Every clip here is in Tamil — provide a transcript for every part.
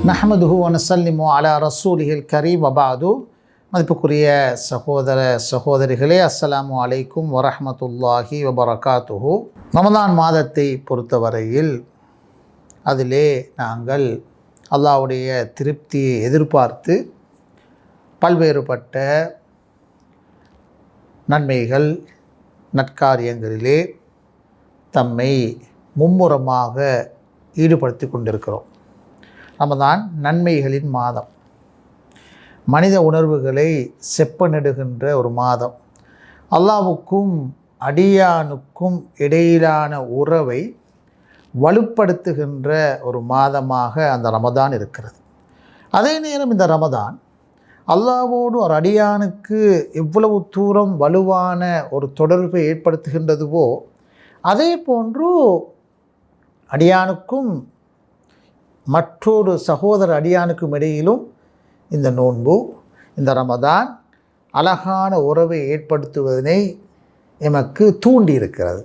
நஹ்மதுஹு வ நுஸல்லிமு அலா ரசூலிஹில் கரீம் வபாது. மதிப்புக்குரிய சகோதர சகோதரிகளே, அஸ்ஸலாமு அலைக்கும் வரஹ்மத்துல்லாஹி வபரகாத்துஹு. ரமதான் மாதத்தை பொறுத்தவரையில் அதிலே நாங்கள் அல்லாஹ்வுடைய திருப்தியை எதிர்பார்த்து பல்வேறுபட்ட நன்மைகள் நற்காரியங்களிலே தம்மை மும்முரமாக ஈடுபடுத்தி கொண்டிருக்கிறோம். ரமதான் நன்மைகளின் மாதம், மனித உணர்வுகளை செப்பனிடுகின்ற ஒரு மாதம், அல்லாஹ்வுக்கும் அடியானுக்கும் இடையிலான உறவை வலுப்படுத்துகின்ற ஒரு மாதமாக அந்த ரமதான் இருக்கிறது. அதே நேரம் இந்த ரமதான் அல்லாஹ்வோடு ஒரு அடியானுக்கு எவ்வளவு தூரம் வலுவான ஒரு தொடர்பை ஏற்படுத்துகின்றதுவோ, அதே போன்று அடியானுக்கும் மற்றொரு சகோதர அடியானுக்கும் இடையிலும் இந்த நோன்பு, இந்த ரமதான் அழகான உறவை ஏற்படுத்துவதனை எமக்கு தூண்டியிருக்கிறது.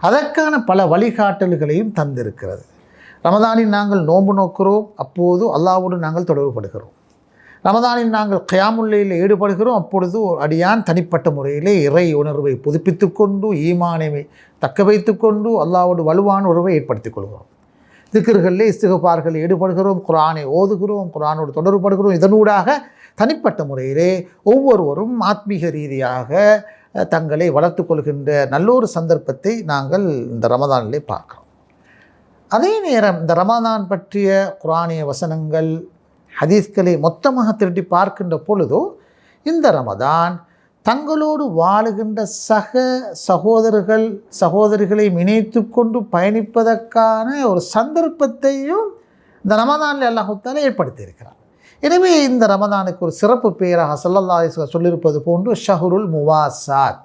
அதற்கான பல வழிகாட்டல்களையும் தந்திருக்கிறது. ரமதானில் நாங்கள் நோன்பு நோக்கிறோம், அப்போது அல்லாஹ்வோடு நாங்கள் தொடர்புபடுகிறோம். ரமதானில் நாங்கள் கியாமுல்லையில் ஈடுபடுகிறோம், அப்பொழுது அடியான் தனிப்பட்ட முறையிலே இறை உணர்வை புதுப்பித்து கொண்டு, ஈமானை தக்க வைத்து கொண்டு அல்லாஹ்வோடு வலுவான உறவை ஏற்படுத்திக் கொள்கிறோம். திக்ர்களில் இஸ்திக்ஃபார்களில் ஈடுபடுகிறோம், குர்ஆனை ஓதுகிறோம், குர்ஆனோடு தொடர்புபடுகிறோம். இதனூடாக தனிப்பட்ட முறையிலே ஒவ்வொருவரும் ஆத்மீக ரீதியாக தங்களை வளர்த்து கொள்கின்ற நல்லொரு சந்தர்ப்பத்தை நாங்கள் இந்த ரமதானிலே பார்க்கிறோம். அதே நேரம் இந்த ரமதான் பற்றிய குர்ஆனிய வசனங்கள், ஹதீஸ்களை மொத்தமாக திரட்டி பார்க்கின்ற பொழுதோ, இந்த ரமதான் தங்களோடு வாழுகின்ற சக சகோதரர்கள் சகோதரிகளை இணைத்து கொண்டு பயணிப்பதற்கான ஒரு சந்தர்ப்பத்தையும் இந்த ரமதானில் அல்லாஹ் தஆலா ஏற்படுத்தியிருக்கிறார். எனவே இந்த ரமதானுக்கு ஒரு சிறப்பு பெயராக ஸல்லல்லாஹு அலைஹி வஸல்லம் சொல்லியிருப்பது போன்று ஷஹ்ருல் முவாசாத்,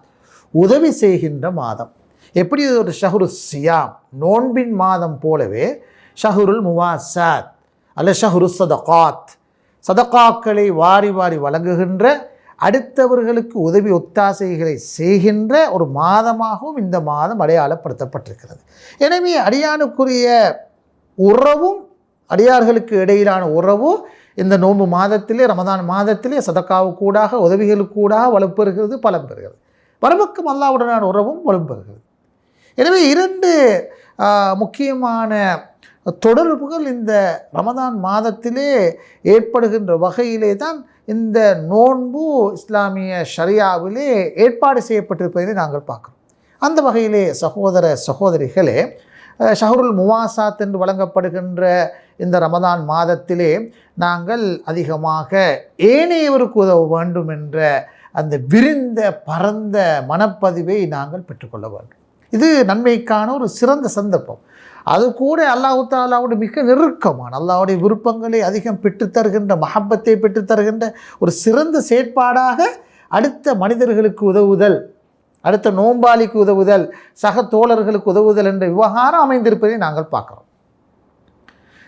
உதவி செய்கின்ற மாதம். எப்படி ஒரு ஷஹ்ரு சியாம், நோன்பின் மாதம் போலவே ஷஹ்ருல் முவாசாத் அல்ல ஷஹ்ரு சதகாத், சதகாக்களை வாரி வாரி வழங்குகின்ற, அடுத்தவர்களுக்கு உதவி ஒத்தாசைகளை செய்கின்ற ஒரு மாதமாகவும் இந்த மாதம் அடையாளப்படுத்தப்பட்டிருக்கிறது. எனவே அடியானுக்குரிய உறவும் அடியார்களுக்கு இடையிலான உறவும் இந்த நோன்பு மாதத்திலே, ரமதான் மாதத்திலே சதக்காவுக்கூடாக உதவிகளுக்கூடாக வலுப்பெறுகிறது, பலம் பெறுகிறது. மறுபக்கம் அல்லாஹ்வுடனான உறவும் வலுப்பெறுகிறது. எனவே இரண்டு முக்கியமான தொடர்புகள் இந்த ரமதான் மாதத்திலே ஏற்படுகின்ற வகையிலே தான் இந்த நோன்பு இஸ்லாமிய ஷரியாவிலே ஏற்பாடு செய்யப்பட்டிருப்பதை நாங்கள் பார்க்கிறோம். அந்த வகையிலே சகோதர சகோதரிகளே, ஷஹ்ருல் முவாசாத் என்று வழங்கப்படுகின்ற இந்த ரமதான் மாதத்திலே நாங்கள் அதிகமாக ஏனையவருக்கு உதவ வேண்டும் என்ற அந்த விரிந்த பரந்த மனப்பதிவை நாங்கள் பெற்றுக்கொள்ள வேண்டும். இது நன்மைக்கான ஒரு சிறந்த சந்தர்ப்பம். அது கூட அல்லாஹ் தஆலாவோடு மிக நெருக்கமான, அல்லாஹ்வுடைய விருப்பங்களை அதிகம் பெற்றுத்தருகின்ற, மஹப்பத்தை பெற்றுத்தருகின்ற ஒரு சிறந்த செயற்பாடாக அடுத்த மனிதர்களுக்கு உதவுதல், அடுத்த நோம்பாளிக்கு உதவுதல், சக தோழர்களுக்கு உதவுதல் என்ற விவகாரம் அமைந்திருப்பதை நாங்கள் பார்க்கிறோம்.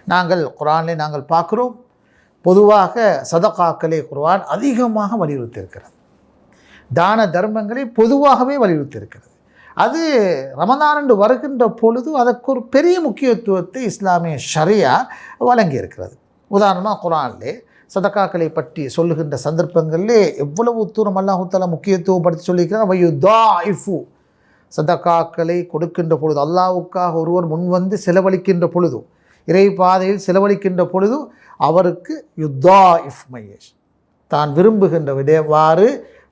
நாங்கள் குர்ஆனிலே நாங்கள் பார்க்கிறோம், பொதுவாக சதகாக்களை குர்ஆன் அதிகமாக வலியுறுத்தியிருக்கிறது. தான தர்மங்களை பொதுவாகவே வலியுறுத்தியிருக்கிறது. அது ரமதான் என்று வருகின்ற பொழுது அதற்கு ஒரு பெரிய முக்கியத்துவத்தை இஸ்லாமிய ஷரியா வழங்கியிருக்கிறது. உதாரணமாக குர்ஆனிலே சதக்காக்களை பற்றி சொல்லுகின்ற சந்தர்ப்பங்களிலே எவ்வளவு தூரம் அல்லாஹ் தஆலா முக்கியத்துவப்படுத்தி சொல்லியிருக்கிறார். வயுதாயிஃபு, சதக்காக்களை கொடுக்கின்ற பொழுது, அல்லாஹ்வுக்காக ஒருவர் முன்வந்து செலவழிக்கின்ற பொழுது, இறை பாதையில் செலவழிக்கின்ற பொழுது அவருக்கு யுதாயிஃப் மையேஷ், தான் விரும்புகின்ற விடவாறு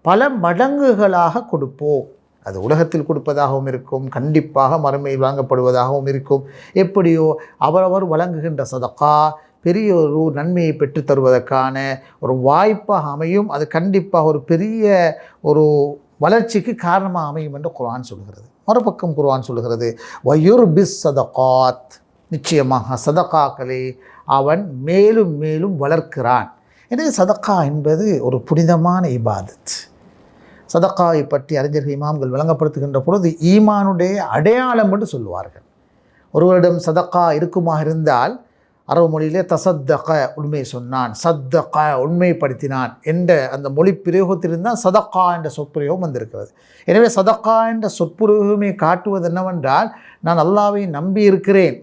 பல மடங்குகளாக கொடுப்போம். அது உலகத்தில் கொடுப்பதாகவும் இருக்கும், கண்டிப்பாக மறுமையில் வழங்கப்படுவதாகவும் இருக்கும். எப்படியோ அவரவர் வழங்குகின்ற சதக்கா பெரிய ஒரு நன்மையை பெற்றுத் தருவதற்கான ஒரு வாய்ப்பாக அமையும். அது கண்டிப்பாக ஒரு பெரிய ஒரு வளர்ச்சிக்கு காரணமாக அமையும் என்று குர்ஆன் சொல்கிறது. மறுபக்கம் குர்ஆன் சொல்கிறது, வயுர்பிஸ் சதகாத், நிச்சயமாக சதக்காக்களை அவன் மேலும் மேலும் வளர்க்கிறான். எனவே சதக்கா என்பது ஒரு புனிதமான இபாதத். சதக்காவை பற்றி அறிஞர்கள் இமாம்கள் விளங்கப்படுத்துகின்ற பொழுது ஈமானுடைய அடையாளம் என்று சொல்லுவார்கள். ஒருவரிடம் சதக்கா இருக்குமாக இருந்தால் அரபு மொழியிலே தசத்தக, உண்மை சொன்னான், சத்தக, உண்மைப்படுத்தினான் என்ற அந்த மொழி பிரயோகத்திலிருந்தால் சதக்கா என்ற சொற்பிரயோகம் வந்திருக்கிறது. எனவே சதக்கா என்ற சொற்பிரயோகமே காட்டுவது என்னவென்றால், நான் அல்லாஹ்வை நம்பி இருக்கிறேன்,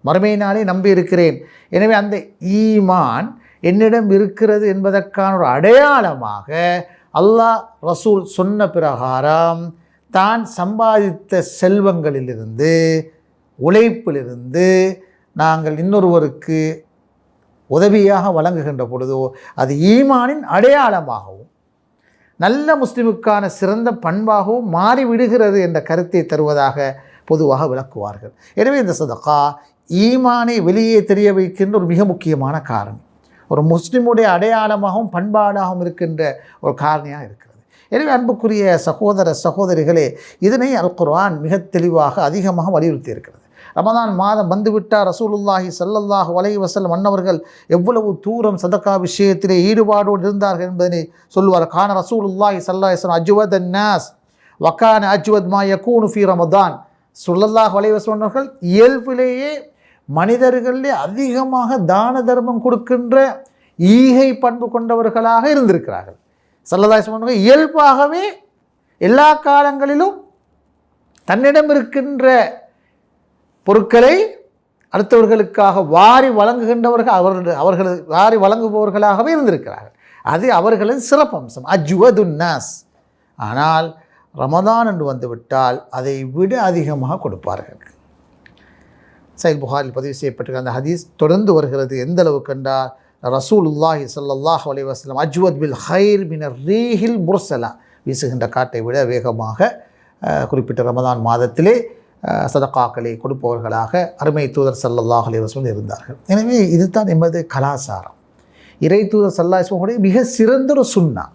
மறுமையினாலே நம்பி இருக்கிறேன். எனவே அந்த ஈமான் என்னிடம் இருக்கிறது என்பதற்கான ஒரு அடையாளமாக அல்லாஹ் ரசூல் சொன்ன பிரகாரம் தான் சம்பாதித்த செல்வங்களிலிருந்து உழைப்பிலிருந்து நாங்கள் இன்னொருவருக்கு உதவியாக வழங்குகின்ற பொழுதோ அது ஈமானின் அடையாளமாகவும் நல்ல முஸ்லிமுக்கான சிறந்த பண்பாகவும் மாறிவிடுகிறது என்ற கருத்தை தருவதாக பொதுவாக விளக்குவார்கள். எனவே இந்த சதகா ஈமானை வெளியே தெரிய வைக்கின்ற ஒரு மிக முக்கியமான காரணம், ஒரு முஸ்லிமுடைய அடையாளமாகவும் பண்பாடாகவும் இருக்கின்ற ஒரு காரணியாக இருக்கிறது. எனவே அன்புக்குரிய சகோதர சகோதரிகளே, இதனை அல் குர்ஆன் மிக தெளிவாக அதிகமாக வலியுறுத்தி இருக்கிறது. ரமதான் மாதம் வந்துவிட்டார், ரசூலுல்லாஹி ஸல்லல்லாஹு அலைஹி வஸல்லம் அன்னவர்கள் எவ்வளவு தூரம் சதகா விஷயத்திலே ஈடுபாடோடு இருந்தார்கள் என்பதனை சொல்லுவார். கான ரசூலுல்லாஹி ஸல்லல்லாஹு அலைஹி வஸல்லம் அஜ்வதன் நாஸ் வகான அஜ்வத் மா யகூனு ஃபீ ரமதான். ஸல்லல்லாஹு அலைஹி வஸல்லம் அவர்கள் இயல்பிலேயே மனிதர்களிலே அதிகமாக தான தர்மம் கொடுக்கின்ற ஈகை பண்பு கொண்டவர்களாக இருந்திருக்கிறார்கள். ஸல்லல்லாஹு அலைஹி வஸல்லம் இயல்பாகவே எல்லா காலங்களிலும் தன்னிடம் இருக்கின்ற பொருட்களை அடுத்தவர்களுக்காக வாரி வழங்குகின்றவர்கள் அவர்கள் வாரி வழங்குபவர்களாகவே இருந்திருக்கிறார்கள். அது அவர்களின் சிறப்பம்சம், அஜ்வதுன் நாஸ். ஆனால் ரமதான் என்று வந்துவிட்டால் அதை விட அதிகமாக கொடுப்பார்கள். சஹீஹ் புகாரில் பதிவு செய்யப்பட்டிருக்கிற அந்த ஹதீஸ் தொடர்ந்து வருகிறது. எந்த அளவுக்கு என்றால் ரசூலுல்லாஹி ஸல்லல்லாஹு அலைஹி வஸல்லம் அஜ்வத் பில் ஹைர் மினர் ரீஹில் முர்சலா, வீசுகின்ற காட்டை விட வேகமாக குறிப்பிட்ட ரமதான் மாதத்திலே சதகாக்களை கொடுப்பவர்களாக அருமை தூதர் ஸல்லல்லாஹு அலைஹி வஸல்லம் இருந்தார்கள். எனவே இதுதான் எமது கலாச்சாரம். இறை தூதர் ஸல்லல்லாஹு அலைஹி வஸல்லம் மிக சிறந்த ஒரு சுன்னா,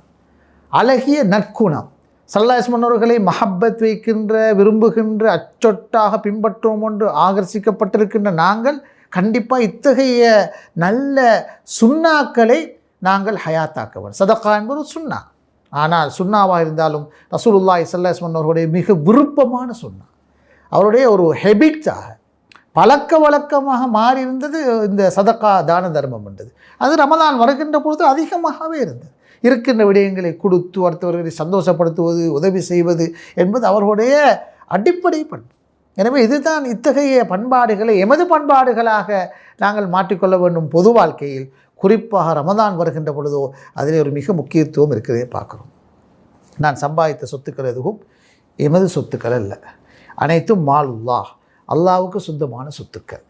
அழகிய நற்குணம். ஸல்லல்லாஹு அலைஹி வஸல்லம் அவர்களை மஹப்பத் வைக்கின்ற விரும்புகின்ற அச்சொட்டாக பின்பற்றுவோம் என்று ஆகர்ஷிக்கப்பட்டிருக்கின்ற நாங்கள் கண்டிப்பாக இத்தகைய நல்ல சுன்னாக்களை நாங்கள் ஹயாத்தாக்க வேண்டும். சதகா என்பது சுன்னா. ஆனால் சுன்னாவாக இருந்தாலும் ரசூலுல்லாஹி ஸல்லல்லாஹு அலைஹி வஸல்லம் அவர்களுடைய மிக விருப்பமான சுன்னா, அவருடைய ஒரு ஹெபிட்டாக பழக்க வழக்கமாக மாறி இருந்தது இந்த சதகா தான தர்மம் என்றது. அது ரமதான் வருகின்ற பொழுது அதிகமாகவே இருந்தது. இருக்கின்ற விடயங்களை கொடுத்து அடுத்தவர்களை சந்தோஷப்படுத்துவது, உதவி செய்வது என்பது அவர்களுடைய அடிப்படை பண்பு. எனவே இதுதான் இத்தகைய பண்பாடுகளை எமது பண்பாடுகளாக நாங்கள் மாற்றிக்கொள்ள வேண்டும். பொது வாழ்க்கையில் குறிப்பாக ரமதான் வருகின்ற பொழுதோ அதில் ஒரு மிக முக்கியத்துவம் இருக்கிறதே பார்க்குறோம். நான் சம்பாதித்த சொத்துக்கள் எதுவும் எமது சொத்துக்கள் அல்ல, அனைத்தும் மாலுல்லாஹ், அல்லாஹ்வுக்கு சொந்தமான சொத்துக்கள்.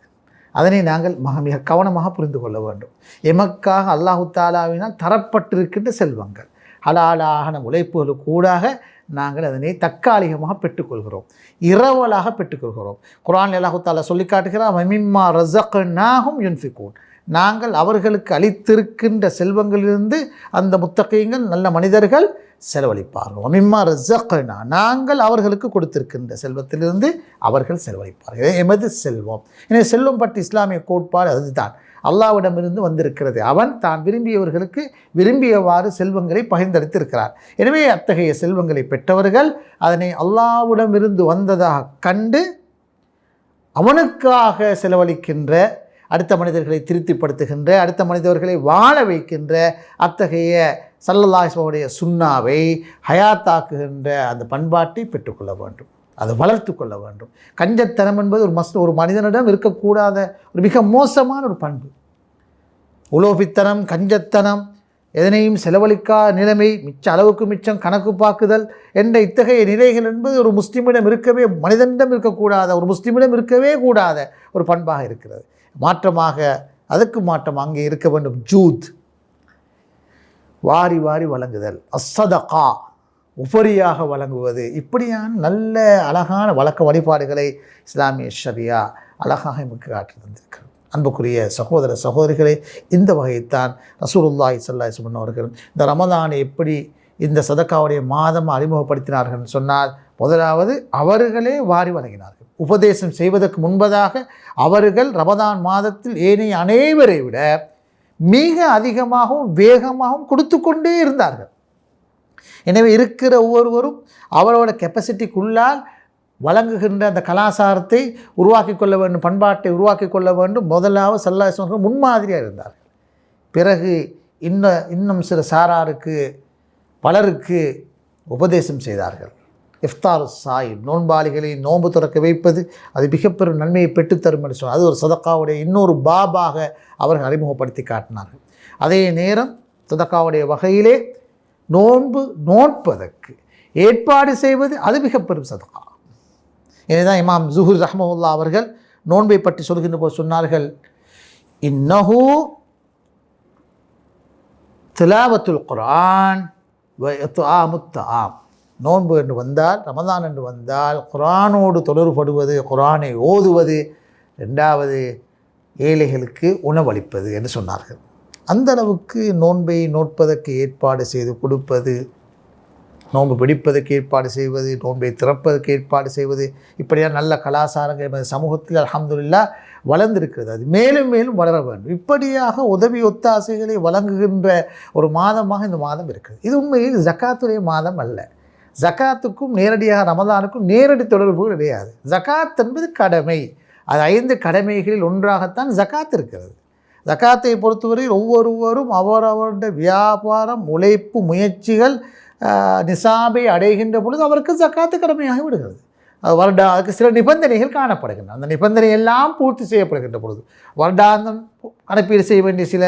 அதனை நாங்கள் மிக கவனமாக புரிந்து கொள்ள வேண்டும். எமக்காக அல்லாஹு தாலாவினால் தரப்பட்டிருக்கின்ற செல்வங்கள், ஹலாலான உழைப்புகளுக்கு கூடாக நாங்கள் அதனை தற்காலிகமாக பெற்றுக்கொள்கிறோம், இரவலாக பெற்றுக்கொள்கிறோம். குர்ஆனில் அல்லாஹு தாலா சொல்லி காட்டுகிறார், வமிம்மா ரஸக்னாஹும் யுன்ஃபிகூன், நாங்கள் அவர்களுக்கு அளித்திருக்கின்ற செல்வங்களிலிருந்து அந்த முத்தகீங்கள் நல்ல மனிதர்கள் செலவழிப்பார்கள். வமிம்மா ரஸக்னா, நாங்கள் அவர்களுக்கு கொடுத்திருக்கின்ற செல்வத்திலிருந்து அவர்கள் செலவழிப்பார்கள். எமது செல்வம். எனவே செல்வம் பற்றி இஸ்லாமிய கோட்பாடு அதுதான், அல்லாஹ்விடமிருந்து வந்திருக்கிறது. அவன் தான் விரும்பியவர்களுக்கு விரும்பியவாறு செல்வங்களை பகிர்ந்தளித்திருக்கிறார். எனவே அத்தகைய செல்வங்களை பெற்றவர்கள் அதனை அல்லாஹ்விடமிருந்து வந்ததாக கண்டு அவனுக்காக செலவழிக்கின்ற, அடுத்த மனிதர்களை திருப்திப்படுத்துகின்ற, அடுத்த மனிதர்களை வாழ வைக்கின்ற அத்தகைய ஸல்லல்லாஹு அலைஹி வஸல்லம் சுன்னாவை ஹயாத்தாக்குகின்ற அந்த பண்பாட்டை பெற்றுக்கொள்ள வேண்டும், அதை வளர்த்து கொள்ள வேண்டும். கஞ்சத்தனம் என்பது ஒரு மனிதனிடம் இருக்கக்கூடாத ஒரு மிக மோசமான ஒரு பண்பு. உலோபித்தனம், கஞ்சத்தனம், எதனையும் செலவழிக்கா நிலைமை, மிச்ச அளவுக்கு மிச்சம் கணக்கு பார்க்குதல் என்ற இத்தகைய நிலைகள் என்பது ஒரு முஸ்லிமிடம் இருக்கவே, மனிதனிடம் இருக்கக்கூடாத, ஒரு முஸ்லிமிடம் இருக்கவே கூடாத ஒரு பண்பாக இருக்கிறது. மாற்றமாக அதுக்கு மாற்றம் அங்கே இருக்க வேண்டும் ஜூத், வாரி வாரி வழங்குதல், அஸ்ஸதகா, உபரியாக வழங்குவது. இப்படியான நல்ல அழகான வழக்க வழிபாடுகளை இஸ்லாமிய ஷரியா அழகாக நமக்கு காட்டி தந்திருக்கிறது. அன்புக்குரிய சகோதர சகோதரிகளே, இந்த வகைத்தான் ரசூலுல்லாஹி ஸல்லல்லாஹு அலைஹி வஸல்லம் அவர்கள் இந்த ரமதானை எப்படி இந்த சதகாவுடைய மாதம் அறிமுகப்படுத்தினார்கள் சொன்னால், முதலாவது அவர்களே வாரி வழங்கினார்கள். உபதேசம் செய்வதற்கு முன்பதாக அவர்கள் ரமதான் மாதத்தில் ஏனைய அனைவரை விட மிக அதிகமாகவும் வேகமாகவும் கொடுத்து கொண்டே இருந்தார்கள். எனவே இருக்கிற ஒவ்வொருவரும் அவரோட கெப்பாசிட்டிக்குள்ளால் வழங்குகின்ற அந்த கலாச்சாரத்தை உருவாக்கி கொள்ள வேண்டும், பண்பாட்டை உருவாக்கி கொள்ள வேண்டும். முதலாவது ஸல்லல்லாஹு அலைஹி வஸல்லம் முன்மாதிரியாக இருந்தார்கள். பிறகு இன்னும் சில சாராருக்கு பலருக்கு உபதேசம் செய்தார்கள். இஃப்தார் சாயிப், நோன்பாளிகளை நோன்பு துறக்க வைப்பது, அது மிகப்பெரும் நன்மையை பெற்றுத்தரும் என்று சொன்னார். அது ஒரு சதக்காவுடைய இன்னொரு பாபாக அவர்கள் அறிமுகப்படுத்தி காட்டினார்கள். அதே நேரம் சதக்காவுடைய வகையிலே நோன்பு நோட்பதற்கு ஏற்பாடு செய்வது அது மிகப்பெரும் சதக்கா. எனவேதான் இமாம் ஜுஹூர் ரஹ்மத்துல்லாஹி அவர்கள் நோன்பை பற்றி சொல்கின்ற போது சொன்னார்கள், இன்னஹு திலாவத்துல் குர்ஆன் வ இத்ஆமுத் தஆம். நோன்பு என்று வந்தால், ரமதான் என்று வந்தால் குர்ஆனோடு தொடர்படுவது, குர்ஆனை ஓதுவது, ரெண்டாவது ஏழைகளுக்கு உணவளிப்பது என்று சொன்னார்கள். அந்த அளவுக்கு நோன்பை நோட்பதற்கு ஏற்பாடு செய்து கொடுப்பது, நோன்பு பிடிப்பதற்கு ஏற்பாடு செய்வது, நோன்பை திறப்பதற்கு ஏற்பாடு செய்வது, இப்படியாக நல்ல கலாச்சாரங்கள் எமது சமூகத்தில் அல்ஹம்துலில்லாஹ் வளர்ந்திருக்கிறது. அது மேலும் மேலும் வளர வேண்டும். இப்படியாக உதவி ஒத்தாசைகளை வழங்குகின்ற ஒரு மாதமாக இந்த மாதம் இருக்குது. இது உண்மையில் ஜக்காத்துடைய மாதம் அல்ல. ஜக்காத்துக்கும் நேரடியாக ரமதானுக்கும் நேரடி தொடர்பு கிடையாது. ஜக்காத் என்பது கடமை. அது 5 கடமைகளில் ஒன்றாகத்தான் ஜக்காத் இருக்கிறது. ஜக்காத்தை பொறுத்தவரையில் ஒவ்வொருவரும் அவரவருடைய வியாபாரம், உழைப்பு, முயற்சிகள் நிசாபை அடைகின்ற பொழுது அவருக்கு ஜக்காத்து கடமையாகி விடுகிறது. அதுக்கு சில நிபந்தனைகள் காணப்படுகின்றன. அந்த நிபந்தனை எல்லாம் பூர்த்தி செய்யப்படுகின்ற பொழுது வருடாந்தம் கணப்பீடு செய்ய வேண்டிய சில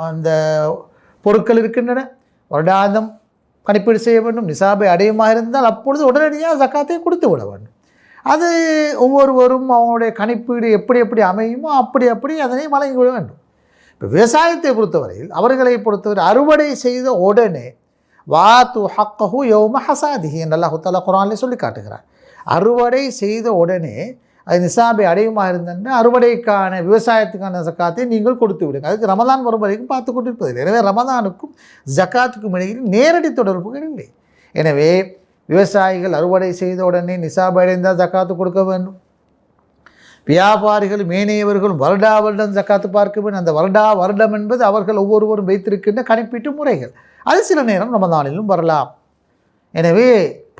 அந்த பொருட்கள் இருக்கின்றன. வருடாந்தம் கணிப்பீடு செய்ய வேண்டும். நிசாபை அடையுமாக இருந்தால் அப்பொழுது உடனடியாக ஜக்காத்தை கொடுத்து விட வேண்டும். அது ஒவ்வொருவரும் அவங்களுடைய கணிப்பீடு எப்படி எப்படி அமையுமோ அப்படி அதனை வழங்கி விட வேண்டும். இப்போ விவசாயத்தை பொறுத்தவரையில், அவர்களை பொறுத்தவரை அறுவடை செய்த உடனே வாத்து ஹக்கஹு யௌம ஹசாதிஹி என்று அல்லாஹ் தஆலா குர்ஆனிலே சொல்லி காட்டுகிறார். அறுவடை செய்த உடனே அது நிசாபை அடையுமாக இருந்ததுன்னா அறுவடைக்கான விவசாயத்துக்கான ஜக்காத்தை நீங்கள் கொடுத்து விடுங்க. அதுக்கு ரமதான் வரும் வரைக்கும் பார்த்து கொண்டிருப்பதில்லை. எனவே ரமதானுக்கும் ஜக்காத்துக்கும் இடையில் நேரடி தொடர்புகள் இல்லை. எனவே விவசாயிகள் அறுவடை செய்த உடனே நிசாபை அடைந்தால் ஜக்காத்து கொடுக்க வேண்டும். வியாபாரிகள் மேனையவர்களும் வருடம் ஜக்காத்து பார்க்க வேண்டும். அந்த வருடம் என்பது அவர்கள் ஒவ்வொருவரும் வைத்திருக்கின்ற கணிப்பீட்டு முறைகள். அது சில நேரம் ரமதானிலும் வரலாம். எனவே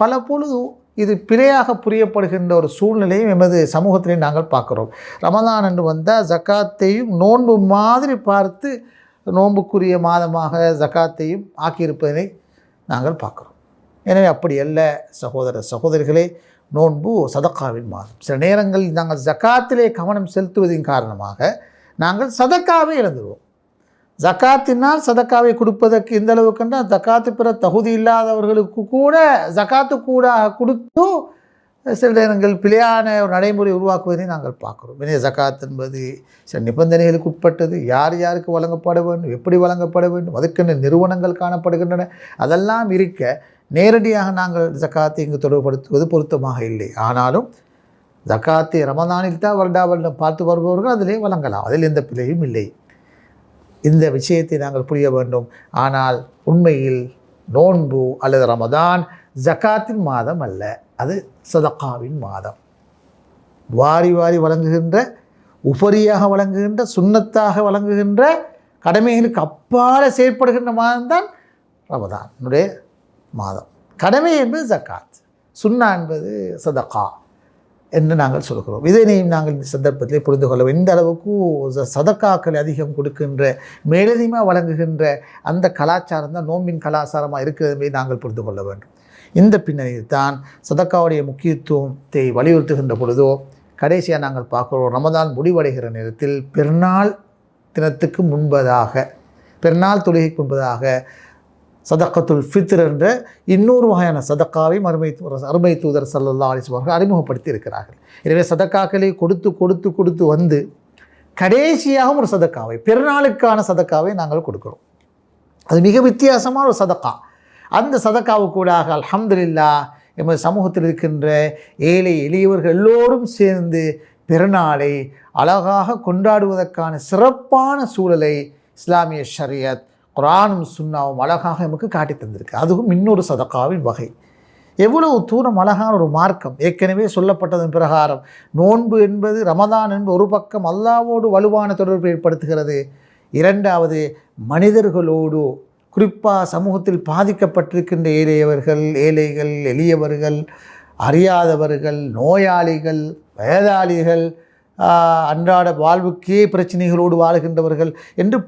பல பொழுது இது பிழையாக புரியப்படுகின்ற ஒரு சூழ்நிலையும் எமது சமூகத்திலே நாங்கள் பார்க்குறோம். ரமதான் என்று வந்தால் ஜக்காத்தையும் நோன்பு மாதிரி பார்த்து நோன்புக்குரிய மாதமாக ஜக்காத்தையும் ஆக்கியிருப்பதை நாங்கள் பார்க்குறோம். எனவே அப்படி அல்ல சகோதரிகளே, நோன்பு சதக்காவின் மாதம். சில நேரங்களில் நாங்கள் ஜக்காத்திலே கவனம் செலுத்துவதின் காரணமாக நாங்கள் சதக்காவை இழந்துடுவோம். ஜக்காத்தினால் சதக்காவை கொடுப்பதற்கு இந்த அளவுக்குன்னா ஜக்காத்து பெற தகுதி இல்லாதவர்களுக்கு கூட ஜக்காத்து கூட கொடுத்து சில நேரங்கள் பிழையான ஒரு நடைமுறை உருவாக்குவதை நாங்கள் பார்க்குறோம். எனவே ஜக்காத் என்பது சில நிபந்தனைகளுக்கு உட்பட்டது. யார் யாருக்கு வழங்கப்பட வேண்டும், எப்படி வழங்கப்பட வேண்டும், அதுக்கென்ன நிறுவனங்கள் காணப்படுகின்றன. அதெல்லாம் இருக்க நேரடியாக நாங்கள் ஜக்காத்தை இங்கு தொடர்புபடுத்துவது பொருத்தமாக இல்லை. ஆனாலும் ஜக்காத்தை ரமதானில் தான் வருடம் பார்த்து வருபவர்கள் அதிலே வழங்கலாம். அதில் எந்த பிழையும் இல்லை. இந்த விஷயத்தை நாங்கள் புரிய வேண்டும். ஆனால் உண்மையில் நோன்பு அல்லது ரமதான் ஜக்காத்தின் மாதம் அல்ல, அது சதக்காவின் மாதம். வாரி வாரி வழங்குகின்ற, உபரியாக வழங்குகின்ற, சுன்னத்தாக வழங்குகின்ற, கடமைகளுக்கு அப்பால செயற்படுகின்ற மாதம்தான் ரமதானுடைய மாதம். கடமை என்பது ஜக்காத், சுன்னா என்பது சதக்கா என்று நாங்கள் சொல்கிறோம். இதனையும் நாங்கள் இந்த சந்தர்ப்பத்திலே புரிந்து கொள்ள வேண்டும். இந்த அளவுக்கு சதக்காக்கள் அதிகம் கொடுக்கின்ற, மேலதிகமாக வழங்குகின்ற அந்த கலாச்சாரம் தான் நோம்பின் கலாச்சாரமாக இருக்கிறது என்பதை நாங்கள் புரிந்து கொள்ள வேண்டும். இந்த பின்னணியில் தான் சதக்காவுடைய முக்கியத்துவத்தை வலியுறுத்துகின்ற பொழுதோ கடைசியாக நாங்கள் பார்க்குறோம், ரமதான் முடிவடைகிற நேரத்தில் பெருநாள் தினத்துக்கு முன்பதாக, பெருநாள் தொழுகைக்கு முன்பதாக சதக்கத்துல் ஃபித்ர் என்ற இன்னொரு வகையான சதக்காவை அருமை தூதர் ஸல்லல்லாஹு அலைஹி வஸல்லம் அவர்கள் அறிமுகப்படுத்தி இருக்கிறார்கள். எனவே சதக்காக்களை கொடுத்து கொடுத்து கொடுத்து வந்து கடைசியாக ஒரு சதக்காவை, பெருநாளுக்கான சதக்காவை நாங்கள் கொடுக்கிறோம். அது மிக வித்தியாசமான ஒரு சதக்கா. அந்த சதக்காவுக்கூடாக அல்ஹம்துலில்லாஹ் எமது சமூகத்தில் இருக்கின்ற ஏழை எளியவர்கள் எல்லோரும் சேர்ந்து பெருநாளை அழகாக கொண்டாடுவதற்கான சிறப்பான சூழலை இஸ்லாமிய ஷரியத், குர்ஆனும் சுன்னாவும் அழகாக நமக்கு காட்டி தந்திருக்கு. அதுவும் இன்னொரு சதக்காவின் வகை. எவ்வளவு தூரம் அழகான ஒரு மார்க்கம். ஏற்கனவே சொல்லப்பட்டதன் பிரகாரம் நோன்பு என்பது, ரமதான் என்பது ஒரு பக்கம் அல்லாஹ்வோடு வலுவான தொடர்பை ஏற்படுத்துகிறது. இரண்டாவது, மனிதர்களோடு, குறிப்பாக சமூகத்தில் பாதிக்கப்பட்டிருக்கின்ற ஏழைகள், எளியவர்கள், அறியாதவர்கள், நோயாளிகள், வயதாளிகள், அன்றாட வாழ்வுக்கே பிரச்சனைகளோடு வாழுகின்றவர்கள் என்று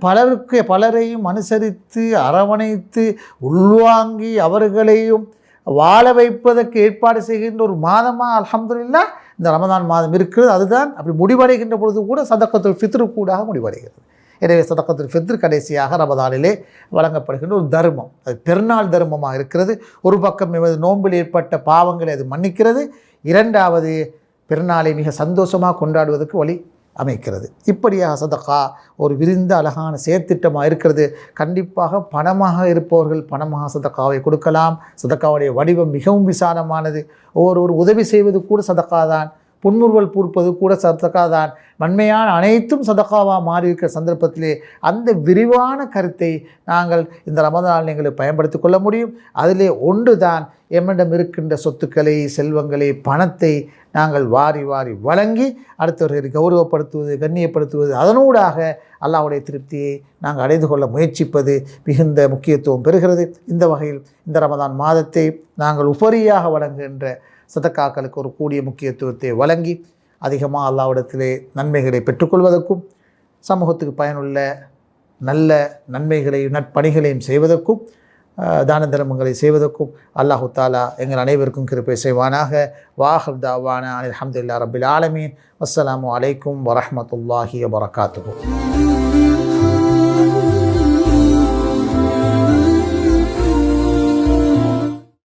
பலரையும் அனுசரித்து அரவணைத்து உள்வாங்கி அவர்களையும் வாழ வைப்பதற்கு ஏற்பாடு செய்கின்ற ஒரு மாதமாக அல்ஹம்துலில்லாஹ் இந்த ரமதான் மாதம் இருக்கிறது. அதுதான் அப்படி முடிவடைகின்ற பொழுது கூட சதக்கத்துல் ஃபித்ரு கூடாக முடிவடைகிறது. எனவே சதக்கத்துல் ஃபித்ர் கடைசியாக ரமதானிலே வழங்கப்படுகின்ற ஒரு தர்மம். அது பெருநாள் தர்மமாக இருக்கிறது. ஒரு பக்கம் எமது நோன்பில் ஏற்பட்ட பாவங்களை அது மன்னிக்கிறது, இரண்டாவது பெருநாளை மிக சந்தோஷமாக கொண்டாடுவதற்கு வழி அமைக்கிறது. இப்படியாக சதக்கா ஒரு விரிந்த அழகான செயற்திட்டமாக இருக்கிறது. கண்டிப்பாக பணமாக இருப்பவர்கள் பணமாக சதக்காவை கொடுக்கலாம். சதக்காவுடைய வடிவம் மிகவும் விசாலமானது. ஒவ்வொரு உதவி செய்வது கூட சதக்கா தான், புன்முறுவல் பூர்ப்பது கூட சதக்கா தான். நன்மையான அனைத்தும் சதக்காவாக மாறியிருக்கிற சந்தர்ப்பத்திலே அந்த விரிவான கருத்தை நாங்கள் இந்த ரமதான் எங்களுக்கு பயன்படுத்தி கொள்ள முடியும். அதிலே ஒன்று தான் எம்மிடம் இருக்கின்ற சொத்துக்களை, செல்வங்களை, பணத்தை நாங்கள் வாரி வாரி வழங்கி அடுத்தவர்களை கௌரவப்படுத்துவது, கண்ணியப்படுத்துவது, அதனூடாக அல்லாஹ்வுடைய திருப்தியை நாங்கள் அடைந்து கொள்ள முயற்சிப்பது மிகுந்த முக்கியத்துவம் பெறுகிறது. இந்த வகையில் இந்த ரமதான் மாதத்தை நாங்கள் உபரியாக வழங்குகின்ற சதக்காக்களுக்கு ஒரு கூடிய முக்கியத்துவத்தை வழங்கி அதிகமாக அல்லாஹ்விடத்திலே நன்மைகளை பெற்றுக்கொள்வதற்கும் சமூகத்துக்கு பயனுள்ள நல்ல நன்மைகளையும் நற்பணிகளையும் செய்வதற்கும் தான தர்மங்களை செய்வதற்கும் அல்லாஹு தாலா எங்கள் அனைவருக்கும் கிருபை செய்வானாக. வாஹர் தாவானா அல்ஹம்துலில்லாஹி ரப்பில் ஆலமீன். அஸ்ஸலாமு அலைக்கும் வரஹ்மத்துல்லாஹி வபரகாத்துஹு.